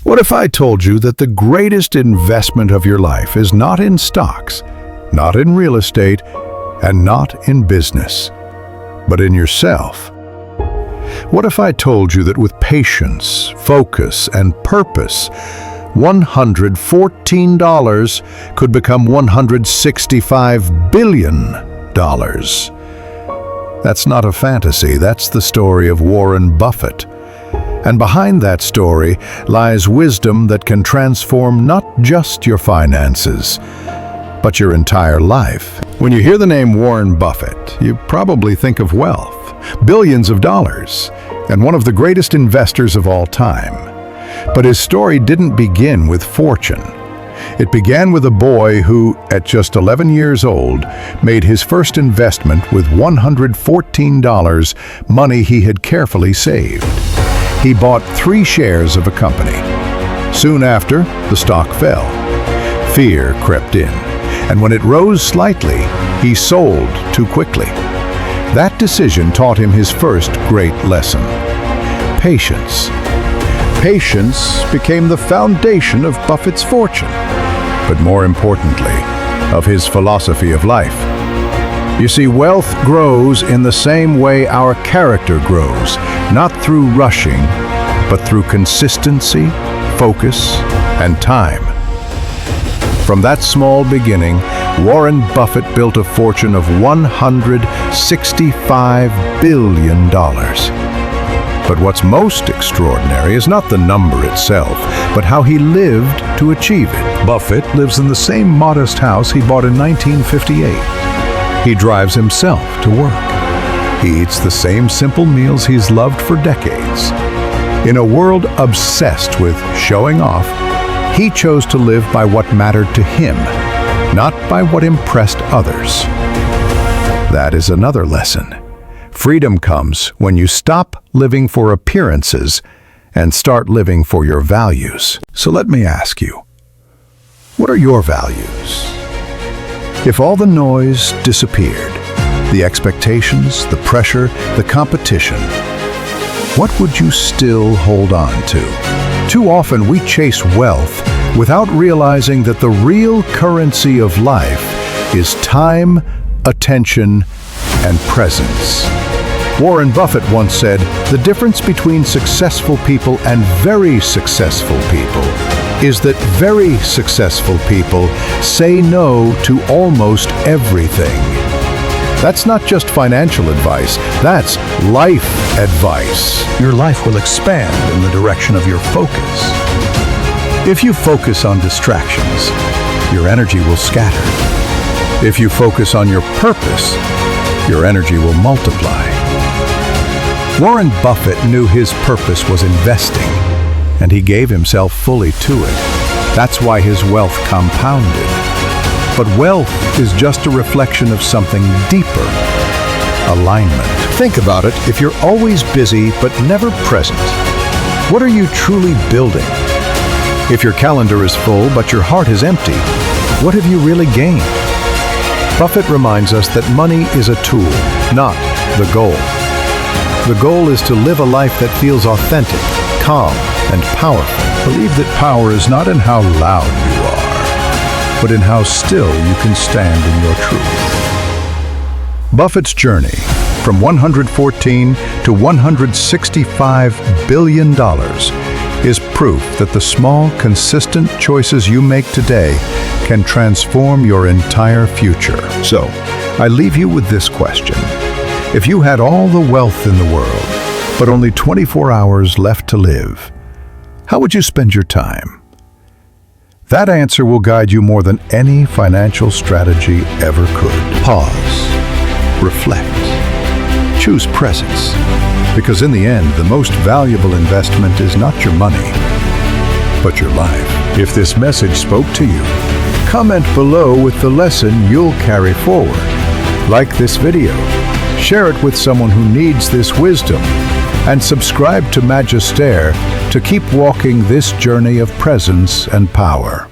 What if I told you that the greatest investment of your life is not in stocks, not in real estate, and not in business, but in yourself? What if I told you that with patience, focus, and purpose, $114 could become $165 billion? That's not a fantasy, that's the story of Warren Buffett. And behind that story lies wisdom that can transform not just your finances, but your entire life. When you hear the name Warren Buffett, you probably think of wealth, billions of dollars, and one of the greatest investors of all time. But his story didn't begin with fortune. It began with a boy who, at just 11 years old, made his first investment with $114, money he had carefully saved. He bought 3 shares of a company. Soon after, the stock fell. Fear crept in, and when it rose slightly, he sold too quickly. That decision taught him his first great lesson: patience. Patience became the foundation of Buffett's fortune, but more importantly, of his philosophy of life. You see, wealth grows in the same way our character grows, not through rushing, but through consistency, focus, and time. From that small beginning, Warren Buffett built a fortune of $165 billion. But what's most extraordinary is not the number itself, but how he lived to achieve it. Buffett lives in the same modest house he bought in 1958. He drives himself to work. He eats the same simple meals he's loved for decades. In a world obsessed with showing off, he chose to live by what mattered to him, not by what impressed others. That is another lesson. Freedom comes when you stop living for appearances and start living for your values. So let me ask you, what are your values? If all the noise disappeared, the expectations, the pressure, the competition, what would you still hold on to? Too often we chase wealth without realizing that the real currency of life is time, attention, and presence. Warren Buffett once said, "The difference between successful people and very successful people is that very successful people say no to almost everything." That's not just financial advice, that's life advice. Your life will expand in the direction of your focus. If you focus on distractions, your energy will scatter. If you focus on your purpose, your energy will multiply. Warren Buffett knew his purpose was investing, and he gave himself fully to it. That's why his wealth compounded. But wealth is just a reflection of something deeper: alignment. Think about it. If you're always busy but never present, what are you truly building? If your calendar is full but your heart is empty, what have you really gained? Buffett reminds us that money is a tool, not the goal. The goal is to live a life that feels authentic, calm, and powerful. Believe that power is not in how loud you are, but in how still you can stand in your truth. Buffett's journey from 114 to $165 billion is proof that the small, consistent choices you make today can transform your entire future. So, I leave you with this question. If you had all the wealth in the world, but only 24 hours left to live, how would you spend your time? That answer will guide you more than any financial strategy ever could. Pause. Reflect. Choose presence. Because in the end, the most valuable investment is not your money, but your life. If this message spoke to you, comment below with the lesson you'll carry forward. Like this video, share it with someone who needs this wisdom, and subscribe to Magister to keep walking this journey of presence and power.